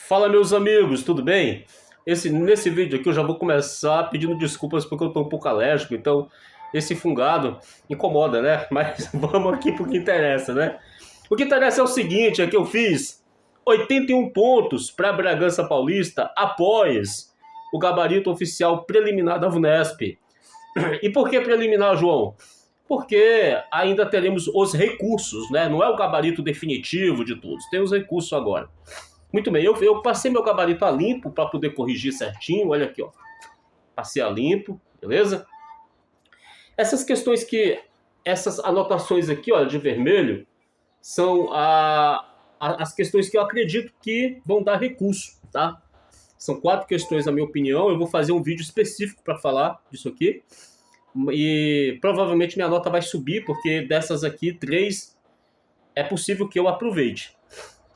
Fala, meus amigos, tudo bem? Nesse vídeo aqui eu já vou começar pedindo desculpas porque eu tô um pouco alérgico, então esse fungado incomoda, né? Mas vamos aqui pro que interessa, né? O que interessa é o seguinte, é que eu fiz 81 pontos para Bragança Paulista após o gabarito oficial preliminar da VUNESP. E por que preliminar, João? Porque ainda teremos os recursos, né? Não é o gabarito definitivo de todos, tem os recursos agora. Muito bem, eu passei meu gabarito a limpo para poder corrigir certinho. Olha aqui, ó. Passei a limpo, beleza? Essas questões essas anotações aqui, ó, de vermelho, são as questões que eu acredito que vão dar recurso, tá? São 4 questões, na minha opinião. Eu vou fazer um vídeo específico para falar disso aqui. E provavelmente minha nota vai subir, porque dessas aqui, 3 é possível que eu aproveite.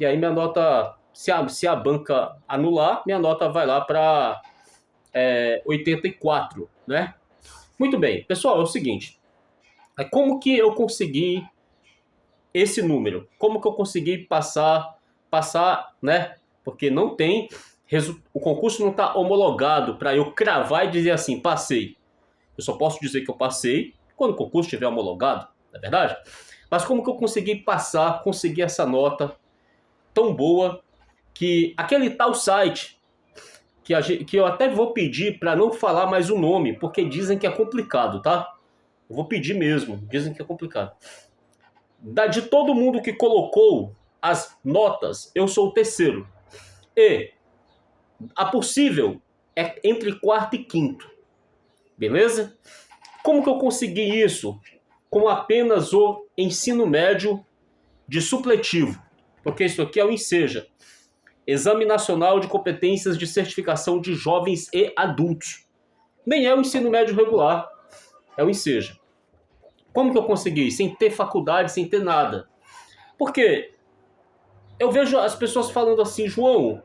E aí minha nota, se a banca anular, minha nota vai lá para 84, né? Muito bem, pessoal, é o seguinte. Como que eu consegui esse número? Como que eu consegui passar, né? Porque não tem, o concurso não está homologado para eu cravar e dizer assim, passei. Eu só posso dizer que eu passei quando o concurso estiver homologado, não é verdade? Mas como que eu consegui conseguir essa nota tão boa que aquele tal site que eu até vou pedir para não falar mais o nome, porque dizem que é complicado, tá? Eu vou pedir mesmo, dizem que é complicado. De todo mundo que colocou as notas, eu sou o terceiro. E a possível é entre quarto e quinto, beleza? Como que eu consegui isso? Com apenas o ensino médio de supletivo, porque isso aqui é o Enseja. Exame Nacional de Competências de Certificação de Jovens e Adultos. Nem é o ensino médio regular, é o Enseja. Como que eu consegui? Sem ter faculdade, sem ter nada. Porque eu vejo as pessoas falando assim, João,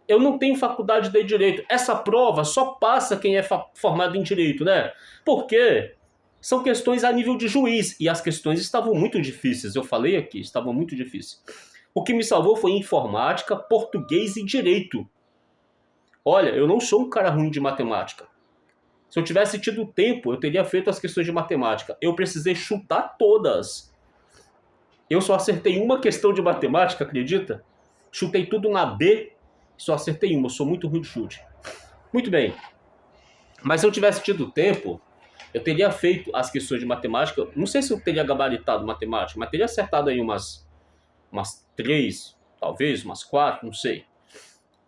eu não tenho faculdade de Direito. Essa prova só passa quem é formado em Direito, né? Porque são questões a nível de juiz. E as questões estavam muito difíceis. Eu falei aqui, estavam muito difíceis. O que me salvou foi informática, português e direito. Olha, eu não sou um cara ruim de matemática. Se eu tivesse tido tempo, eu teria feito as questões de matemática. Eu precisei chutar todas. Eu só acertei uma questão de matemática, acredita? Chutei tudo na B, só acertei uma. Eu sou muito ruim de chute. Muito bem. Mas se eu tivesse tido tempo, eu teria feito as questões de matemática. Não sei se eu teria gabaritado matemática, mas teria acertado aí umas 3, talvez, umas 4, não sei.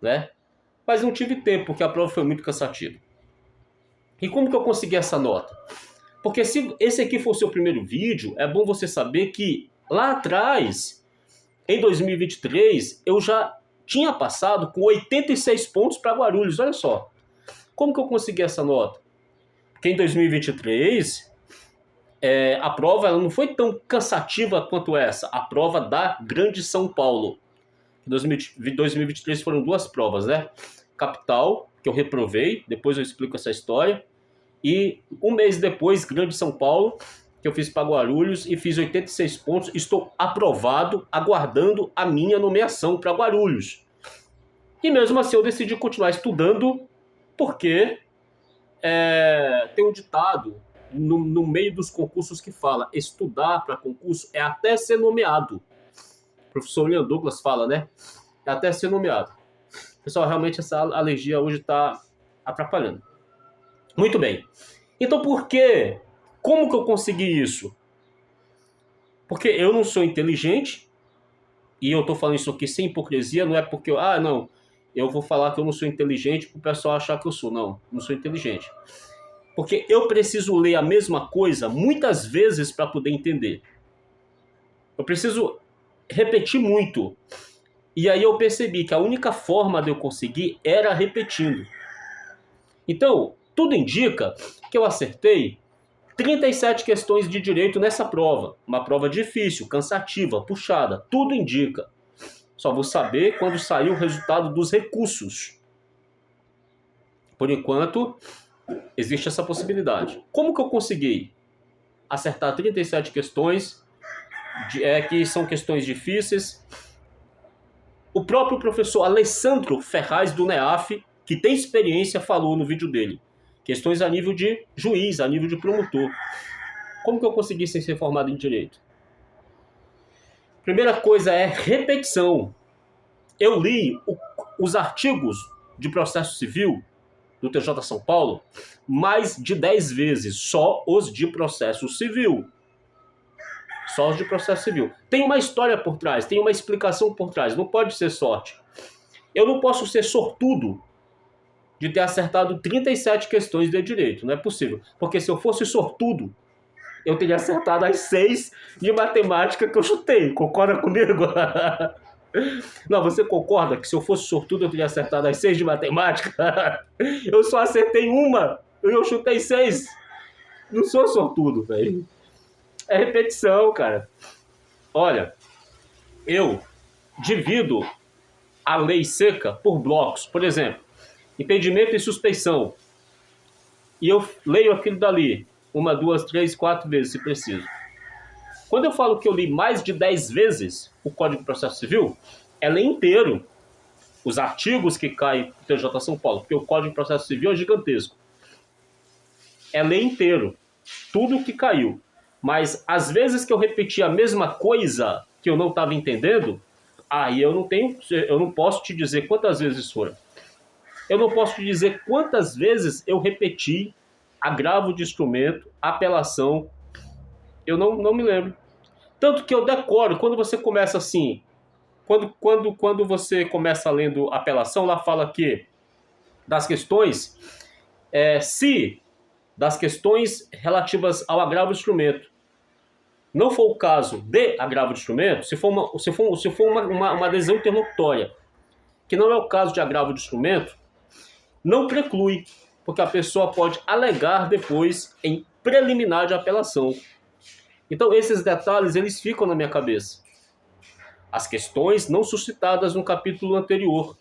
Né? Mas não tive tempo, porque a prova foi muito cansativa. E como que eu consegui essa nota? Porque se esse aqui for o seu primeiro vídeo, é bom você saber que lá atrás, em 2023, eu já tinha passado com 86 pontos para Guarulhos. Olha só. Como que eu consegui essa nota? Porque em 2023, a prova ela não foi tão cansativa quanto essa. A prova da Grande São Paulo. Em 2023 foram 2 provas, né? Capital, que eu reprovei, depois eu explico essa história. E um mês depois, Grande São Paulo, que eu fiz para Guarulhos e fiz 86 pontos. Estou aprovado, aguardando a minha nomeação para Guarulhos. E mesmo assim eu decidi continuar estudando, porque tem um ditado no meio dos concursos que fala: estudar para concurso é até ser nomeado. O professor William Douglas fala, né? É até ser nomeado. Pessoal, realmente essa alergia hoje está atrapalhando. Muito bem. Então por quê? Como que eu consegui isso? Porque eu não sou inteligente, e eu tô falando isso aqui sem hipocrisia, não é porque eu vou falar que eu não sou inteligente para o pessoal achar que eu sou. Não sou inteligente. Porque eu preciso ler a mesma coisa muitas vezes para poder entender. Eu preciso repetir muito. E aí eu percebi que a única forma de eu conseguir era repetindo. Então, tudo indica que eu acertei 37 questões de direito nessa prova. Uma prova difícil, cansativa, puxada. Tudo indica. Só vou saber quando sair o resultado dos recursos. Por enquanto, existe essa possibilidade. Como que eu consegui acertar 37 questões que são questões difíceis? O próprio professor Alessandro Ferraz do NEAF, que tem experiência, falou no vídeo dele. Questões a nível de juiz, a nível de promotor. Como que eu consegui ser formado em direito? Primeira coisa é repetição. Eu li os artigos de processo civil do TJ São Paulo mais de 10 vezes, só os de processo civil. Só os de processo civil. Tem uma história por trás, tem uma explicação por trás, não pode ser sorte. Eu não posso ser sortudo de ter acertado 37 questões de direito, não é possível. Porque se eu fosse sortudo, eu teria acertado as 6 de matemática que eu chutei. Concorda comigo? Não, você concorda que se eu fosse sortudo eu teria acertado as 6 de matemática? Eu só acertei uma e eu chutei 6. Não sou sortudo, velho. É repetição, cara. Olha, eu divido a lei seca por blocos. Por exemplo, impedimento e suspeição. E eu leio aquilo dali 1, 2, 3, 4 vezes, se preciso. Quando eu falo que eu li mais de 10 vezes o Código de Processo Civil, é ler inteiro os artigos que caem do TJ São Paulo, porque o Código de Processo Civil é gigantesco. É ler inteiro tudo que caiu. Mas às vezes que eu repeti a mesma coisa que eu não estava entendendo, aí eu não posso te dizer quantas vezes foram. Eu não posso te dizer quantas vezes eu repeti agravo de instrumento, apelação. Eu não me lembro. Tanto que eu decoro, quando você começa assim, quando você começa lendo apelação, lá fala que das questões, se das questões relativas ao agravo de instrumento não for o caso de agravo de instrumento, se for uma adesão interlocutória, que não é o caso de agravo de instrumento, não preclui, porque a pessoa pode alegar depois em preliminar de apelação. Então esses detalhes eles ficam na minha cabeça. As questões não suscitadas no capítulo anterior,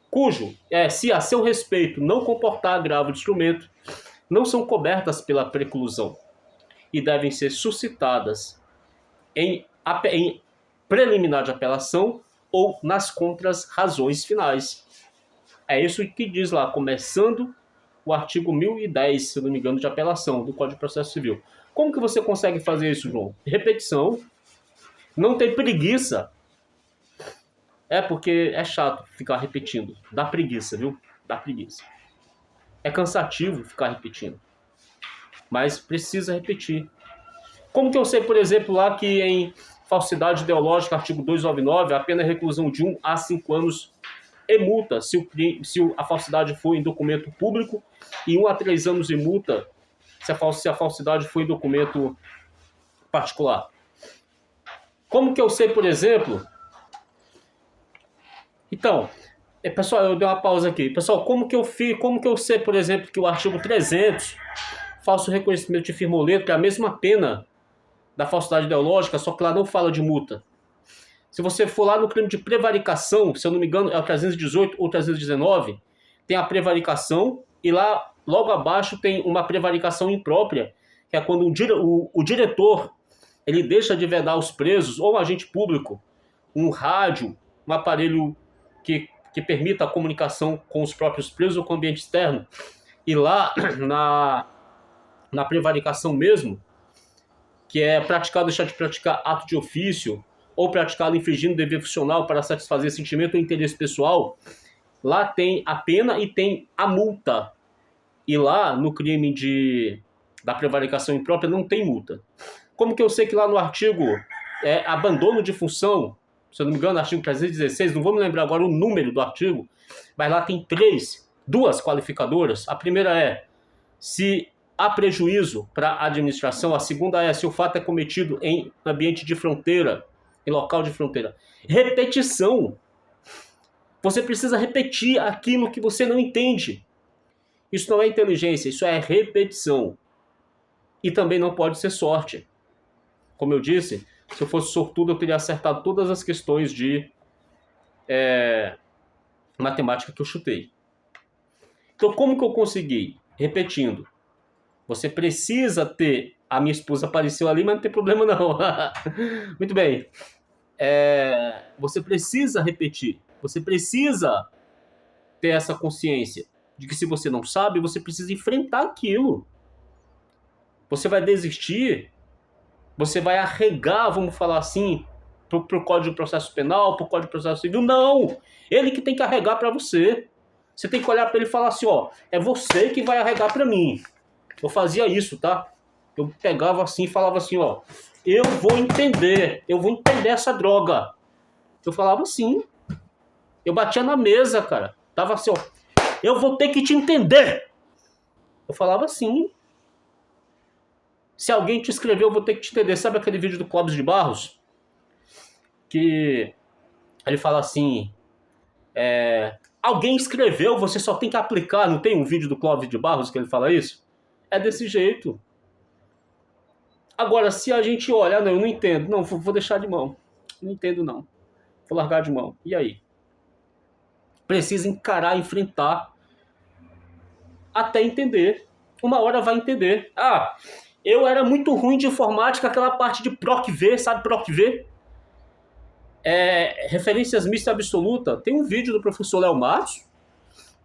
cujo, se a seu respeito não comportar agravo de instrumento, não são cobertas pela preclusão e devem ser suscitadas em preliminar de apelação ou nas contras-razões finais. É isso que diz lá, começando o artigo 1010, se não me engano, de apelação do Código de Processo Civil. Como que você consegue fazer isso, João? Repetição, não ter preguiça. Porque é chato ficar repetindo. Dá preguiça, viu? Dá preguiça. É cansativo ficar repetindo. Mas precisa repetir. Como que eu sei, por exemplo, lá que em falsidade ideológica, artigo 299, a pena é reclusão de 1 a 5 anos e multa se a falsidade for em documento público e 1 a 3 anos e multa se a falsidade for em documento particular. Como que eu sei, por exemplo... Então, pessoal, eu dei uma pausa aqui. Pessoal, como que eu sei, por exemplo, que o artigo 300, falso reconhecimento de firma ou letra, é a mesma pena da falsidade ideológica, só que lá não fala de multa. Se você for lá no crime de prevaricação, se eu não me engano é o 318 ou 319, tem a prevaricação e lá logo abaixo tem uma prevaricação imprópria, que é quando o diretor ele deixa de vedar aos presos ou um agente público um rádio, um aparelho que permita a comunicação com os próprios presos ou com o ambiente externo. E lá na prevaricação mesmo, que é praticado deixar de praticar ato de ofício ou praticado infringindo dever funcional para satisfazer sentimento ou interesse pessoal, lá tem a pena e tem a multa. E lá no crime da prevaricação imprópria não tem multa. Como que eu sei que lá no artigo abandono de função, se eu não me engano, artigo 316, não vou me lembrar agora o número do artigo, mas lá tem duas qualificadoras. A primeira é se há prejuízo para a administração, a segunda é se o fato é cometido em ambiente de fronteira, em local de fronteira. Repetição. Você precisa repetir aquilo que você não entende. Isso não é inteligência, isso é repetição. E também não pode ser sorte. Como eu disse, se eu fosse sortudo, eu teria acertado todas as questões de matemática que eu chutei. Então, como que eu consegui? Repetindo. Você precisa ter... A minha esposa apareceu ali, mas não tem problema não. Muito bem. você precisa repetir. Você precisa ter essa consciência de que se você não sabe, você precisa enfrentar aquilo. Você vai desistir, você vai arregar, vamos falar assim, pro Código de Processo Penal, pro Código de Processo Civil. Não! Ele que tem que arregar para você. Você tem que olhar para ele e falar assim, ó, é você que vai arregar para mim. Eu fazia isso, tá? Eu pegava assim e falava assim, ó, eu vou entender essa droga. Eu falava assim. Eu batia na mesa, cara. Tava assim, ó, eu vou ter que te entender. Eu falava assim. Se alguém te escreveu, eu vou ter que te entender. Sabe aquele vídeo do Clóvis de Barros? Que ele fala assim, alguém escreveu, você só tem que aplicar. Não tem um vídeo do Clóvis de Barros que ele fala isso? É desse jeito. Agora, se a gente olha, não, eu não entendo. Não, vou deixar de mão. Não entendo, não. Vou largar de mão. E aí? Precisa encarar, enfrentar, até entender. Uma hora vai entender. Ah, eu era muito ruim de informática, aquela parte de PROC-V, sabe PROC-V? Referências mista absoluta. Tem um vídeo do professor Léo Matos,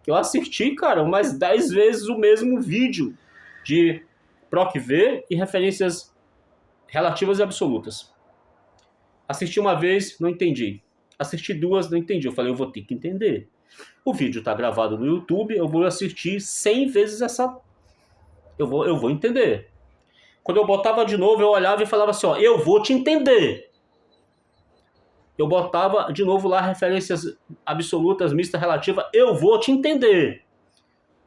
que eu assisti, cara, umas 10 vezes o mesmo vídeo de PROC-V e referências relativas e absolutas. Assisti uma vez, não entendi. Assisti duas, não entendi. Eu falei, eu vou ter que entender. O vídeo está gravado no YouTube, eu vou assistir 100 vezes essa... Eu vou entender. Quando eu botava de novo, eu olhava e falava assim, ó, eu vou te entender. Eu botava de novo lá referências absolutas, mista, relativa, eu vou te entender.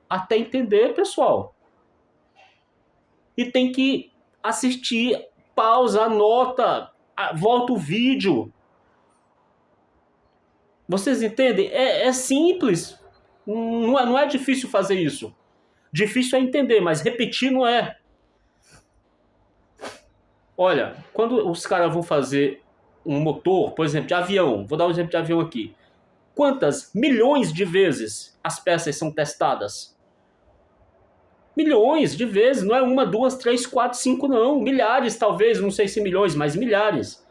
Até entender, pessoal. E tem que assistir, pausa, anota, volta o vídeo. Vocês entendem? É simples. Não é difícil fazer isso. Difícil é entender, mas repetir não é. Olha, quando os caras vão fazer um motor, por exemplo, de avião, vou dar um exemplo de avião aqui. Quantas milhões de vezes as peças são testadas? Milhões de vezes, não é uma, duas, três, quatro, cinco, não. Milhares, talvez, não sei se milhões, mas milhares.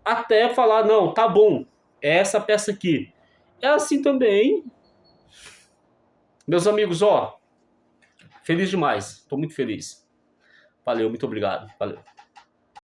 Até falar, não, tá bom, é essa peça aqui. É assim também. Meus amigos, ó, feliz demais. Tô muito feliz. Valeu, muito obrigado. Valeu.